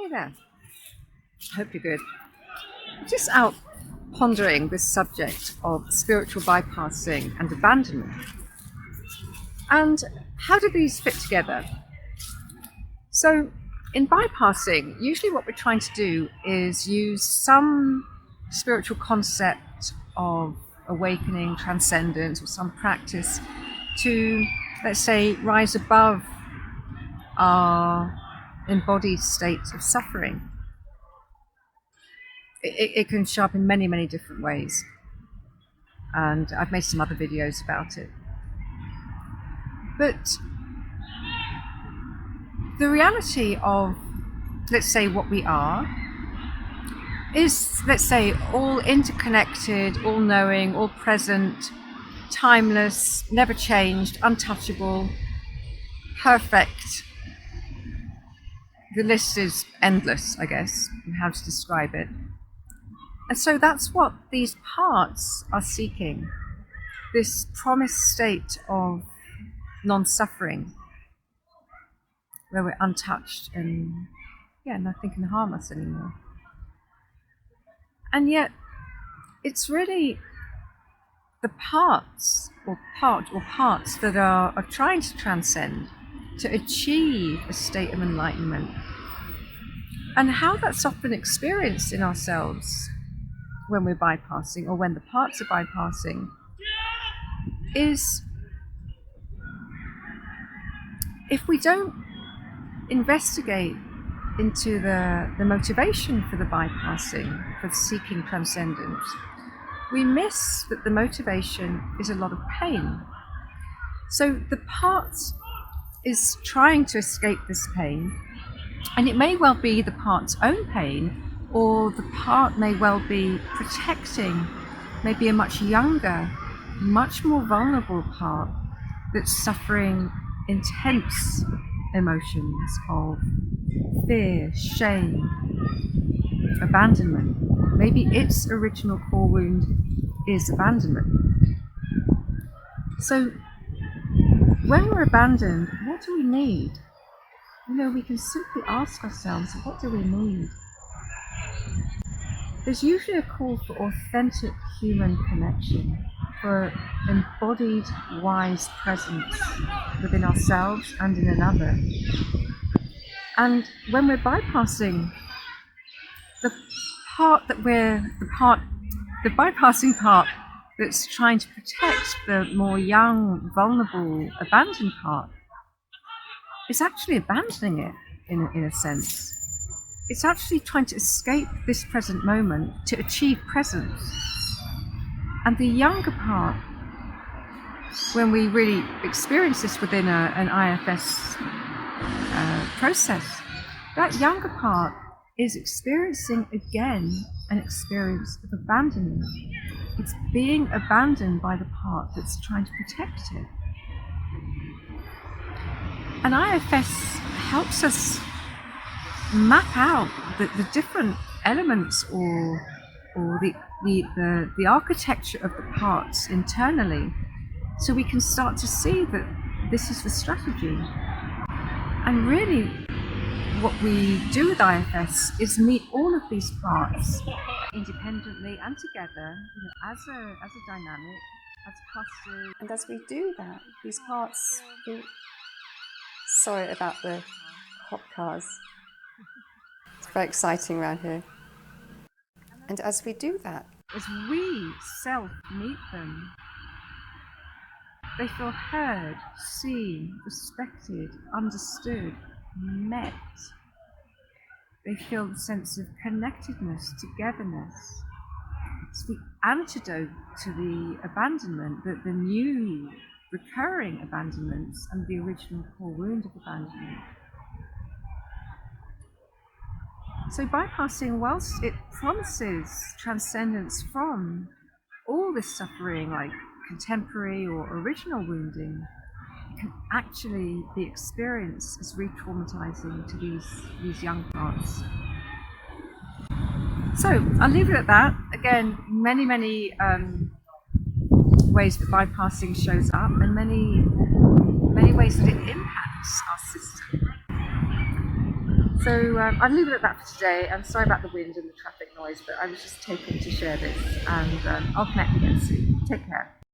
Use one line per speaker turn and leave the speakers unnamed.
Hey there. Hope you're good. Just out pondering this subject of spiritual bypassing and abandonment. And how do these fit together? So, in bypassing, usually what we're trying to do is use some spiritual concept of awakening, transcendence, or some practice to, let's say, rise above our embodied state of suffering. It can show up in many, many different ways. And I've made some other videos about it. But the reality of, let's say, what we are is, let's say, all interconnected, all knowing, all present, timeless, never changed, untouchable, perfect. The list is endless, I guess, how to describe it. And so that's what these parts are seeking, this promised state of non-suffering, where we're untouched and, nothing can harm us anymore. And yet, it's really the parts that are trying to transcend, to achieve a state of enlightenment. And how that's often experienced in ourselves when we're bypassing, or when the parts are bypassing, is if we don't investigate into the motivation for the bypassing, for seeking transcendence, we miss that the motivation is a lot of pain. So the part is trying to escape this pain, and it may well be the part's own pain, or the part may well be protecting maybe a much younger, much more vulnerable part that's suffering intense emotions of fear, shame, abandonment. Maybe its original core wound is abandonment. So when we're abandoned, what do we need? We can simply ask ourselves, what do we need? There's usually a call for authentic human connection, for embodied, wise presence within ourselves and in another. And when we're bypassing the bypassing part that's trying to protect the more young, vulnerable, abandoned part, is actually abandoning it in a sense. It's actually trying to escape this present moment to achieve presence. And the younger part, when we really experience this within an IFS process, that younger part is experiencing again an experience of abandonment. It's being abandoned by the part that's trying to protect it. And IFS helps us map out the different elements or the architecture of the parts internally, so we can start to see that this is the strategy. And really what we do with IFS is meet all of these parts independently and together, as a dynamic, as clusters.
And as we do that, these parts... Sorry about the hot cars. It's very exciting around here. And as we do that,
as we self-meet them, they feel heard, seen, respected, understood, met. They feel the sense of connectedness, togetherness. It's the antidote to the abandonment, the new recurring abandonments and the original core wound of abandonment. So bypassing, whilst it promises transcendence from all this suffering, like contemporary or original wounding, it can actually be experienced as re-traumatizing to these young parts. So I'll leave it at that. Again, many ways that bypassing shows up, and many ways that it impacts our system. So I'll leave it at that for today. I'm sorry about the wind and the traffic noise, but I was just taken to share this, and I'll connect again soon. Take care.